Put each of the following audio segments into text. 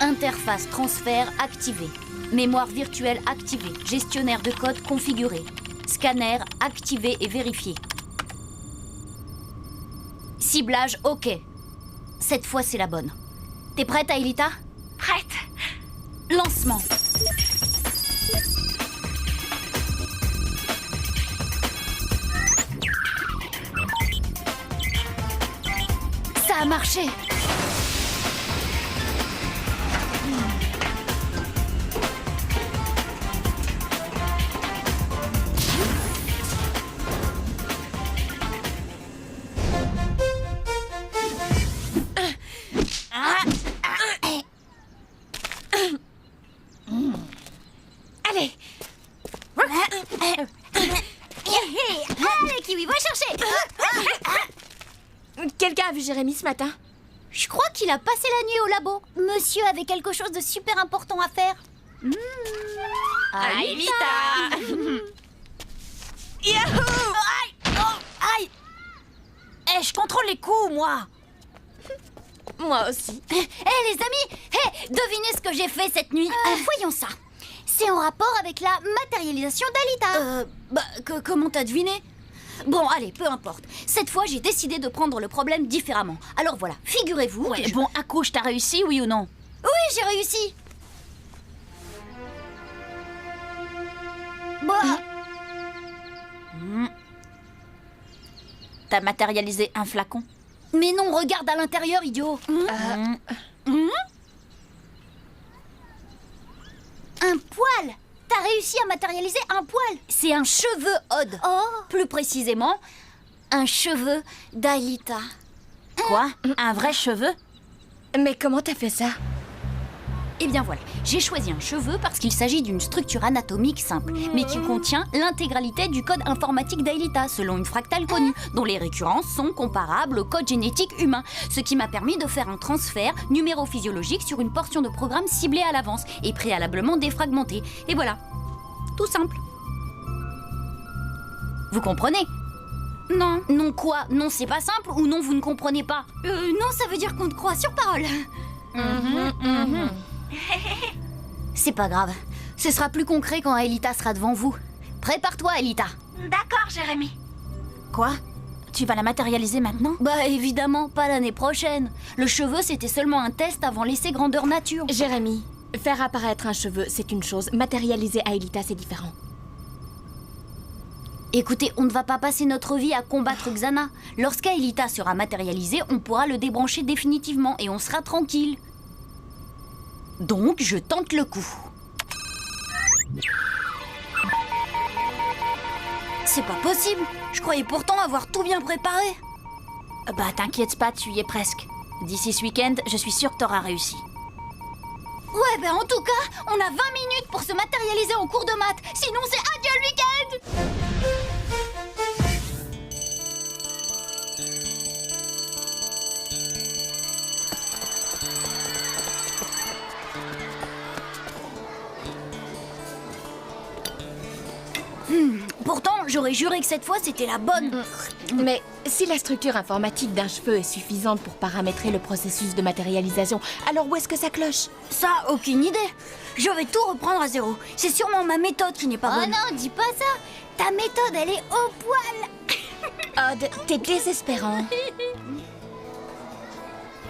Interface transfert activée. Mémoire virtuelle activée. Gestionnaire de code configuré. Scanner activé et vérifié. Ciblage OK. Cette fois, c'est la bonne. T'es prête, Aelita? Prête. Lancement. Ça a marché. Allez. Allez, Kiwi, va chercher. Quelqu'un a vu Jérémy ce matin? Je crois qu'il a passé la nuit au labo. Monsieur avait quelque chose de super important à faire. Aelita. Yahoo! Aïe! Oh, aïe! Eh, je contrôle les coups, moi. Moi aussi. Eh, les amis, devinez ce que j'ai fait cette nuit. Voyons ça. C'est en rapport avec la matérialisation d'Aelita. Comment t'as deviné? Bon, allez, peu importe. Cette fois, j'ai décidé de prendre le problème différemment. Alors voilà, figurez-vous que Bon, accouche, t'as réussi, oui ou non? Oui, j'ai réussi. Bah, T'as matérialisé un flacon? mais non, regarde à l'intérieur, idiot. Un poil. T'as réussi à matérialiser un poil. C'est un cheveu, Odd. Oh. Plus précisément, un cheveu d'Aelita. Quoi? Un vrai cheveu? Mais comment t'as fait ça? Eh bien voilà, j'ai choisi un cheveu parce qu'il s'agit d'une structure anatomique simple, mais qui contient l'intégralité du code informatique d'Aelita, selon une fractale connue, dont les récurrences sont comparables au code génétique humain, ce qui m'a permis de faire un transfert numérophysiologique sur une portion de programme ciblée à l'avance et préalablement défragmentée. Et voilà, tout simple. Vous comprenez? Non. Non quoi? Non, c'est pas simple ou non, vous ne comprenez pas? Non, ça veut dire qu'on te croit sur parole. C'est pas grave. Ce sera plus concret quand Aelita sera devant vous. Prépare-toi, Aelita. D'accord, Jérémy. Quoi? Tu vas la matérialiser maintenant? Bah évidemment, pas l'année prochaine. Le cheveu, c'était seulement un test avant l'essai grandeur nature. Jérémy, faire apparaître un cheveu, c'est une chose. Matérialiser Aelita, c'est différent. Écoutez, on ne va pas passer notre vie à combattre Xana. Lorsqu'Aelita sera matérialisée, on pourra le débrancher définitivement et on sera tranquille. Donc, je tente le coup. C'est pas possible. Je croyais pourtant avoir tout bien préparé. Bah t'inquiète pas, tu y es presque. D'ici ce week-end, je suis sûre que t'auras réussi. Ouais, ben en tout cas, on a 20 minutes pour se matérialiser en cours de maths. Sinon, c'est adieu le week-end. Pourtant, j'aurais juré que cette fois, c'était la bonne. Mais si la structure informatique d'un cheveu est suffisante pour paramétrer le processus de matérialisation, alors où est-ce que ça cloche? Ça, aucune idée. Je vais tout reprendre à zéro. C'est sûrement ma méthode qui n'est pas bonne. Oh non, dis pas ça. Ta méthode, elle est au poil. Odd, t'es désespérant.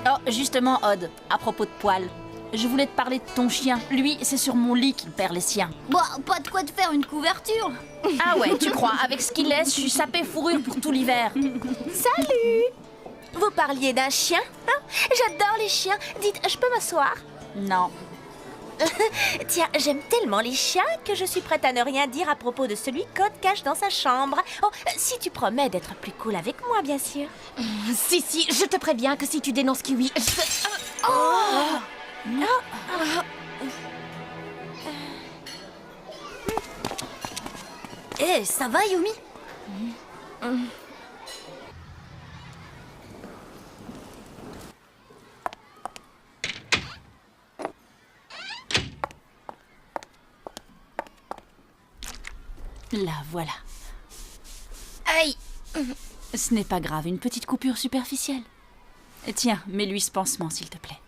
Oh, justement, Odd, à propos de poils. Je voulais te parler de ton chien. Lui, c'est sur mon lit qu'il perd les siens. Bon, pas de quoi te faire une couverture. Ah ouais, tu crois? Avec ce qu'il laisse, je suis sapée fourrure pour tout l'hiver. Salut! Vous parliez d'un chien? Hein? J'adore les chiens. Dites, je peux m'asseoir? Non. Tiens, j'aime tellement les chiens que je suis prête à ne rien dire à propos de celui qu'Odd cache dans sa chambre. Oh, si tu promets d'être plus cool avec moi, bien sûr. Si, je te préviens que si tu dénonces Kiwi, Eh, ça va, Yumi? Là, voilà. Aïe! Ce n'est pas grave, une petite coupure superficielle. Tiens, mets-lui ce pansement, s'il te plaît.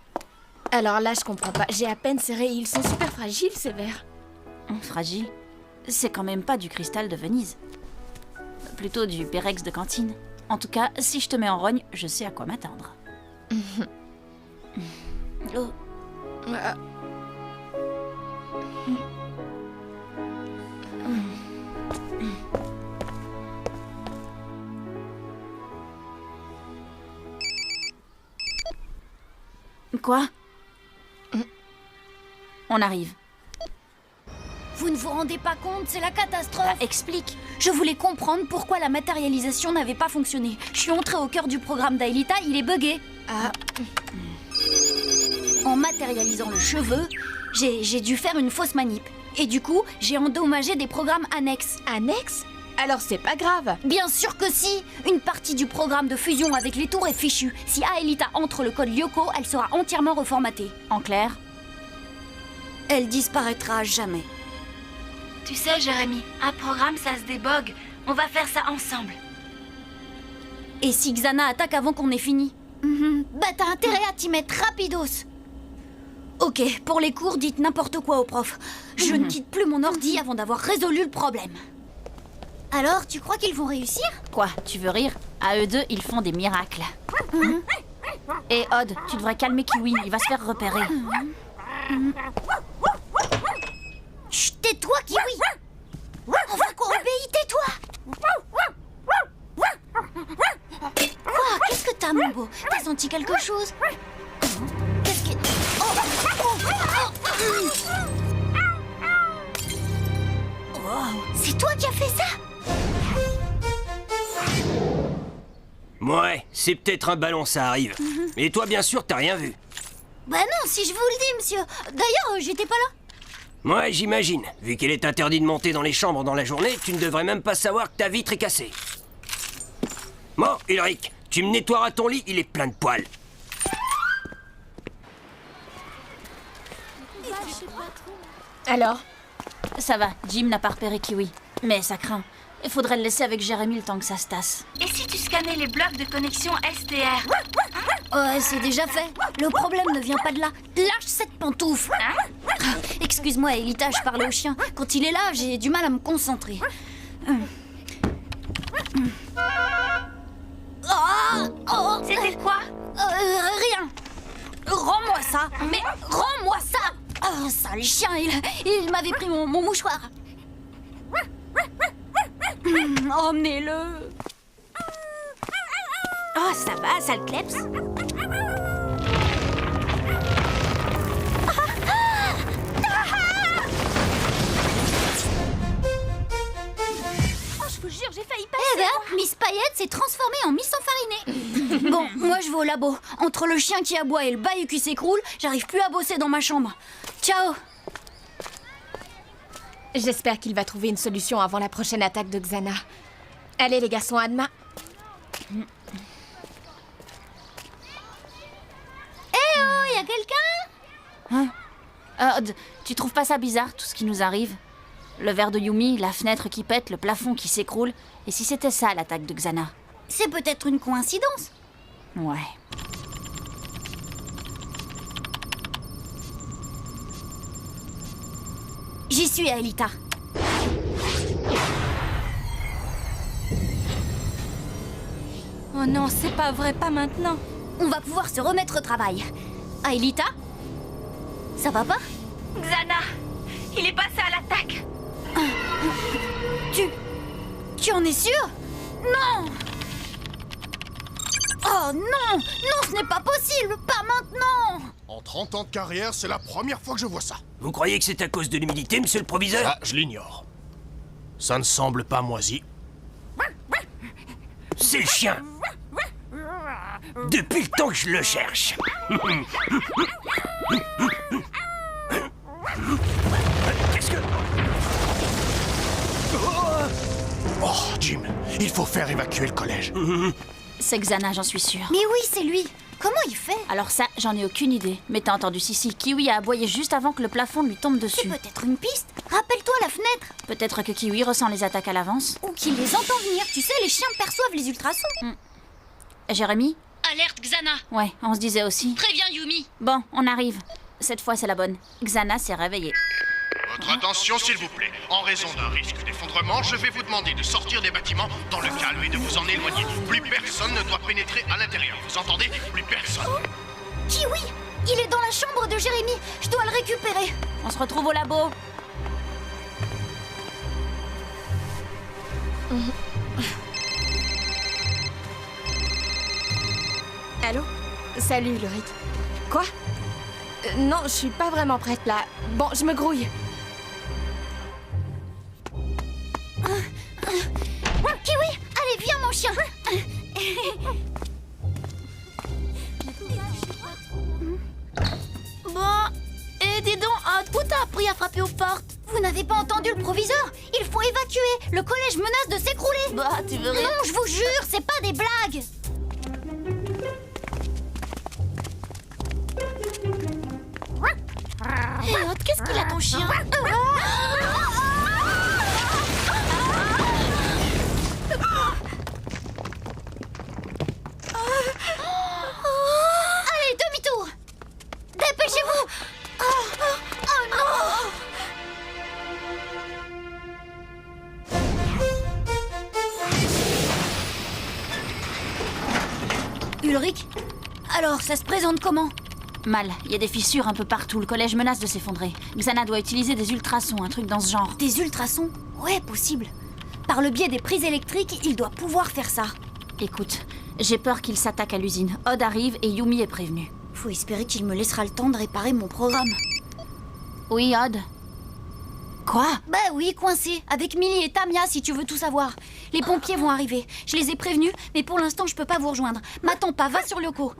Alors là, je comprends pas. J'ai à peine serré. Ils sont super fragiles, ces verres. Fragile. C'est quand même pas du cristal de Venise. Plutôt du Pérex de cantine. En tout cas, si je te mets en rogne, je sais à quoi m'attendre. Oh. Quoi? On arrive. Vous ne vous rendez pas compte, c'est la catastrophe. Explique. Je voulais comprendre pourquoi la matérialisation n'avait pas fonctionné. Je suis entrée au cœur du programme d'Aelita, il est buggé. En matérialisant le cheveu, j'ai dû faire une fausse manip. Et du coup, j'ai endommagé des programmes annexes. Annexes? Alors c'est pas grave. Bien sûr que si. Une partie du programme de fusion avec les tours est fichue. Si Aelita entre le code Lyoko, elle sera entièrement reformatée. En clair, Elle disparaîtra à jamais. Tu sais, Jérémy, un programme, ça se débogue. On va faire ça ensemble. Et si Xana attaque avant qu'on ait fini? Bah t'as intérêt à t'y mettre rapidos. Ok, pour les cours, dites n'importe quoi au prof. Je ne quitte plus mon ordi avant d'avoir résolu le problème. Alors, tu crois qu'ils vont réussir? quoi, tu veux rire? À eux deux, ils font des miracles. Et Odd, tu devrais calmer Kiwi, il va se faire repérer. Chut, tais-toi, Kiwi. Enfin qu'on obéit, tais-toi. Quoi? Qu'est-ce que t'as, mon beau? T'as senti quelque chose? Qu'est-ce que... Oh, c'est toi qui as fait ça? Ouais, c'est peut-être un ballon, ça arrive. Et toi, bien sûr, t'as rien vu. Bah non, si je vous le dis, monsieur. D'ailleurs, j'étais pas là. Ouais, j'imagine. Vu qu'il est interdit de monter dans les chambres dans la journée, tu ne devrais même pas savoir que ta vitre est cassée. Bon, Ulrich, tu me nettoieras ton lit, il est plein de poils. Alors? Ça va, Jim n'a pas repéré Kiwi. Mais ça craint. Il faudrait le laisser avec Jérémy le temps que ça se tasse. Et si tu scannais les blocs de connexion SDR? Ouais, c'est déjà fait. Le problème ne vient pas de là. Lâche cette pantoufle. Excuse-moi, Aelita, je parlais au chien. Quand il est là, j'ai du mal à me concentrer. C'était quoi? Rien. Rends-moi ça. Mais rends-moi ça. Oh, sale chien, il m'avait pris mon mouchoir. Emmenez-le. Oh, ça va, sale kleps. Oh, je vous jure, j'ai failli passer. Eh ben, Miss Paillette s'est transformée en Miss Enfarinée. Bon, moi je vais au labo. Entre le chien qui aboie et le bahut qui s'écroule, j'arrive plus à bosser dans ma chambre. Ciao. J'espère qu'il va trouver une solution avant la prochaine attaque de Xana. Allez les garçons, à demain. Y a quelqu'un? Odd, tu trouves pas ça bizarre, tout ce qui nous arrive? Le verre de Yumi, la fenêtre qui pète, le plafond qui s'écroule. Et si c'était ça, l'attaque de Xana? C'est peut-être une coïncidence. Ouais. J'y suis, Aelita. Oh non, c'est pas vrai, pas maintenant. On va pouvoir se remettre au travail. Aelita? Ça va pas? Xana, il est passé à l'attaque. Tu en es sûre? Non! Oh non! Non, ce n'est pas possible! Pas maintenant! En 30 ans de carrière, c'est la première fois que je vois ça. Vous croyez que c'est à cause de l'humidité, monsieur le proviseur? Ah, je l'ignore. Ça ne semble pas moisi. C'est le chien. Depuis le temps que je le cherche. Qu'est-ce que... Oh, Jim, il faut faire évacuer le collège. C'est Xana, j'en suis sûre. Mais oui, c'est lui. Comment il fait? Alors ça, j'en ai aucune idée. Mais t'as entendu Sissi, Kiwi a aboyé juste avant que le plafond lui tombe C'est dessus. peut-être une piste. Rappelle-toi la fenêtre. Peut-être que Kiwi ressent les attaques à l'avance. Ou qu'il les entend venir. Tu sais, les chiens perçoivent les ultrasons. Jérémy, Alerte Xana. Ouais, on se disait aussi. Préviens Yumi. Bon, on arrive. Cette fois, c'est la bonne. Xana s'est réveillée. Votre attention, s'il vous plaît. En raison d'un risque d'effondrement, je vais vous demander de sortir des bâtiments dans le calme et de vous en éloigner. Plus personne ne doit pénétrer à l'intérieur. Vous entendez? Plus personne. Kiwi, il est dans la chambre de Jérémy. Je dois le récupérer. On se retrouve au labo. Allô? Salut, Ulrich. Quoi? Non, je suis pas vraiment prête là. Bon, je me grouille. Kiwi, allez, viens mon chien. Bon, et dis donc, où t'as appris à frapper aux portes? Vous n'avez pas entendu le proviseur? Il faut évacuer. Le collège menace de s'écrouler. Bah, tu veux Non, je vous jure, c'est pas des blagues. Hé, Odd, qu'est-ce qu'il a ton chien? Allez, demi-tour. Dépêchez-vous. Oh non. Ulrich, alors ça se présente comment? Mal, il y a des fissures un peu partout. Le collège menace de s'effondrer. Xana doit utiliser des ultrasons, un truc dans ce genre. Des ultrasons? Ouais, possible. Par le biais des prises électriques, il doit pouvoir faire ça. Écoute, j'ai peur qu'il s'attaque à l'usine. Odd arrive et Yumi est prévenue. Faut espérer qu'il me laissera le temps de réparer mon programme. Oui, Odd? Quoi? Bah oui, coincé, avec Millie et Tamia si tu veux tout savoir. Les pompiers vont arriver. Je les ai prévenus, mais pour l'instant je peux pas vous rejoindre. M'attends pas, va sur Lyoko.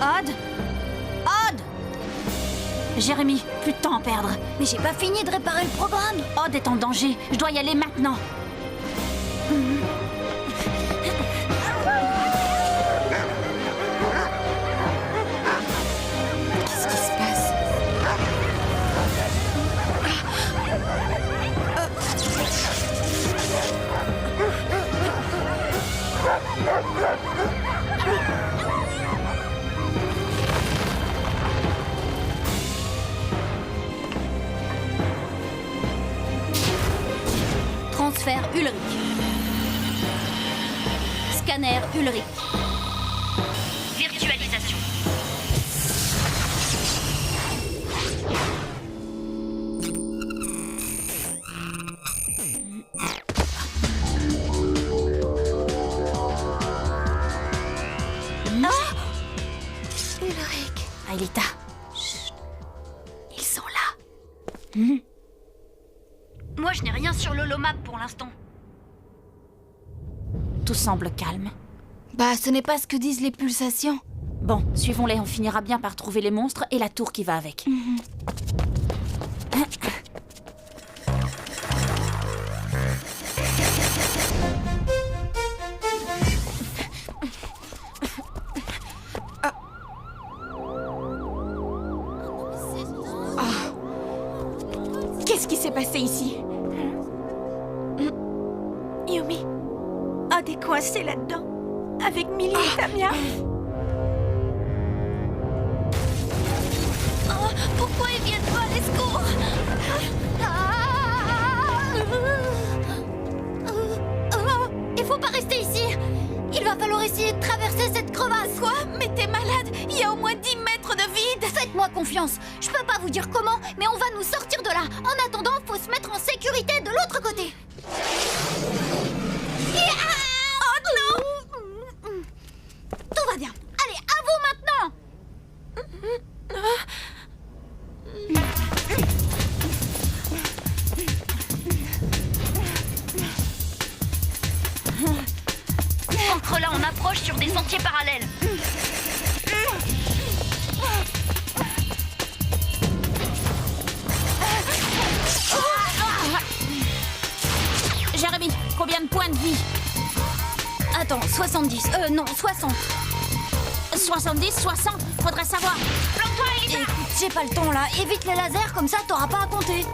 Odd? Odd! Jérémy, plus de temps à perdre. Mais j'ai pas fini de réparer le programme. Odd est en danger. Je dois y aller maintenant. Qu'est-ce qui se passe? Transfert Ulrich. Scanner Ulrich. Virtualisation. Ulrich. Aelita. Ils sont là. Moi je n'ai rien sur l'holomap pour l'instant. Tout semble calme. Bah, ce n'est pas ce que disent les pulsations. Bon, suivons-les, on finira bien par trouver les monstres et la tour qui va avec. Qu'est-ce qui s'est passé ici? Yumi, Odd est coincé là-dedans, avec Millie et Tamia. Oh, pourquoi ils viennent pas à l'escours? Il faut pas rester ici. Il va falloir essayer de traverser cette crevasse. Quoi? Mais t'es malade, il y a au moins 10 mètres de vide. Faites-moi confiance. Je peux pas vous dire comment, mais on va nous sortir de là. En attendant, faut se mettre en sécurité de l'autre côté. Oh non! Tout va bien. Allez, à vous maintenant. Entre là, on approche sur des sentiers parallèles. Jérémy, combien de points de vie? Attends, 70. Non, 60. 70, 60, faudrait savoir. Plante-toi, Elita. Écoute, j'ai pas le temps là. Évite les lasers, comme ça t'auras pas à compter.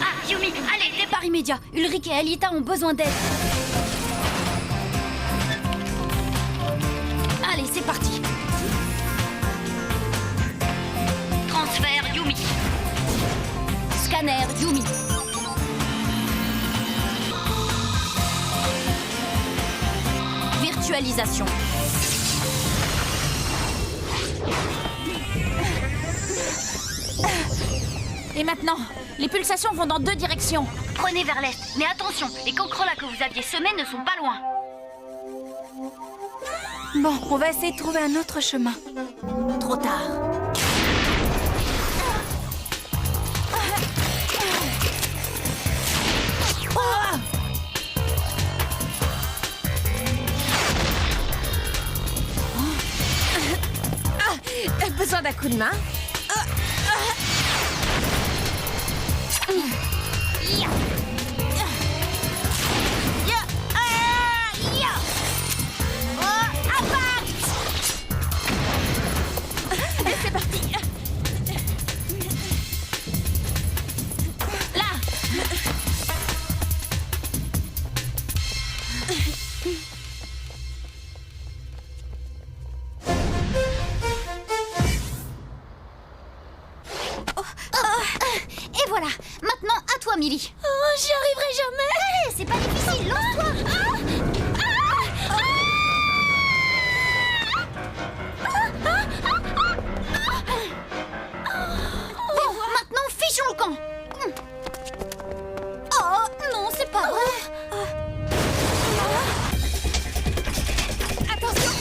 Ah, Yumi, allez, Départ immédiat. Ulrich et Alita ont besoin d'aide. Allez, c'est parti. transfert, Yumi. Scanner, Yumi. Virtualisation. Et maintenant, les pulsations vont dans 2 directions. Prenez vers l'est, mais attention, les cancrelats que vous aviez semés ne sont pas loin. Bon, on va essayer de trouver un autre chemin. Trop tard. Besoin d'un coup de main. Et c'est parti. Là. Et voilà. Maintenant, à toi, Millie. Oh, j'y arriverai jamais. Allez, c'est pas difficile, lance-toi. Maintenant, fichons le camp. Oh, non, c'est pas vrai. Attention.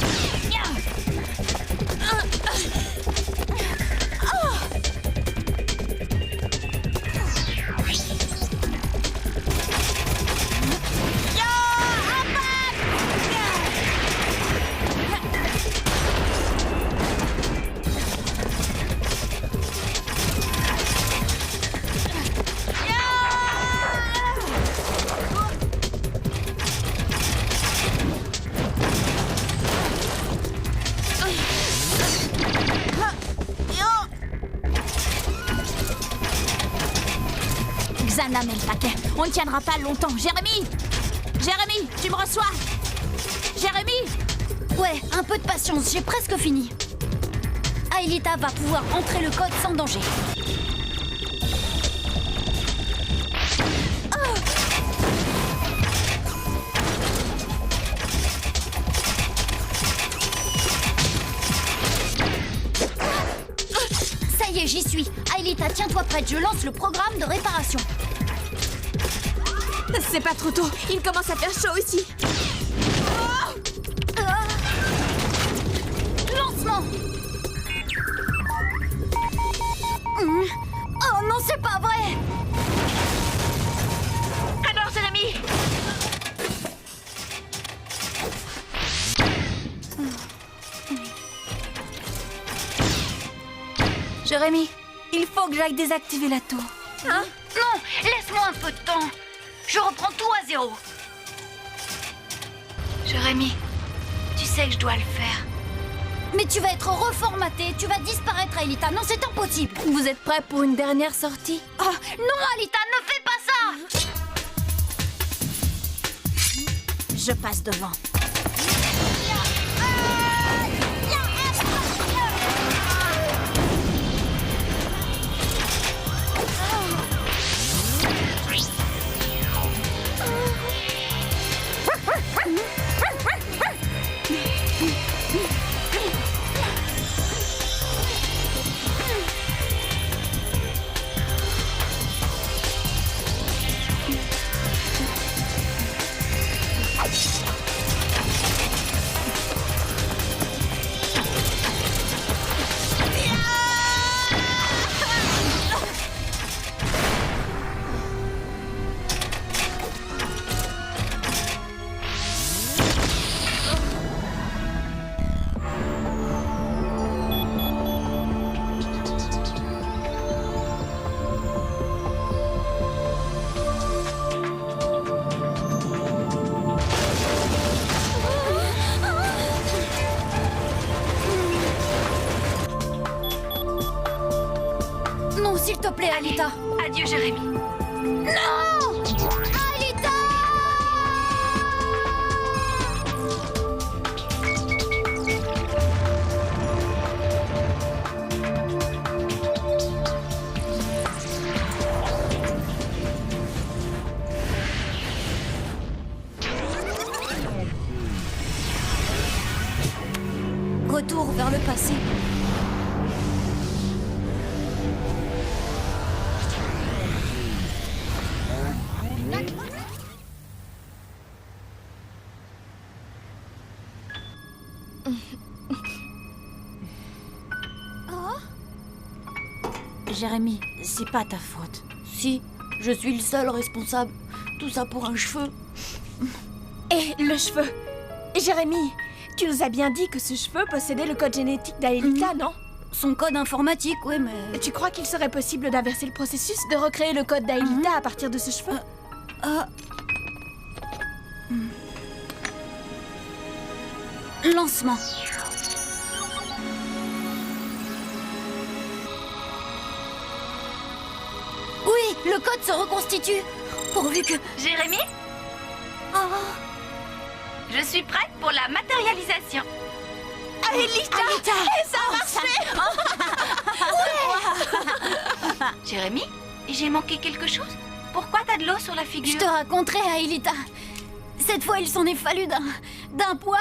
Xana met le paquet. On ne tiendra pas longtemps. Jérémy! Jérémy, tu me reçois? Jérémy! Ouais, un peu de patience, j'ai presque fini. Aelita va pouvoir entrer le code sans danger. Ça y est, j'y suis. Aelita, tiens-toi prête, je lance le programme de réparation. C'est pas trop tôt. Il commence à faire chaud ici. Lancement. Oh non, c'est pas vrai. Alors, Jérémy, Jérémy, il faut que j'aille désactiver la tour. Hein? non, laisse-moi un peu de temps. Je reprends tout à zéro. Jérémy, tu sais que je dois le faire. Mais tu vas être reformaté, tu vas disparaître, Aelita. Non, c'est impossible. Vous êtes prêts pour une dernière sortie? Oh, non, Aelita, ne fais pas ça. Je passe devant. te plaît, Alita. Adieu, Jérémy. Non, Alita. Retour vers le passé. Jérémy, c'est pas ta faute. Si, je suis le seul responsable. Tout ça pour un cheveu. Et le cheveu. Jérémy, tu nous as bien dit que ce cheveu possédait le code génétique d'Aelita, non? Son code informatique, oui, mais... Tu crois qu'il serait possible d'inverser le processus, de recréer le code d'Aelita à partir de ce cheveu? Lancement. Oui, le code se reconstitue. Pourvu que... Jérémy, je suis prête pour la matérialisation. Aelita, ça a marché. Jérémy, j'ai manqué quelque chose? Pourquoi t'as de l'eau sur la Je figure? te raconterai, Aelita. Cette fois, il s'en est fallu d'un poil.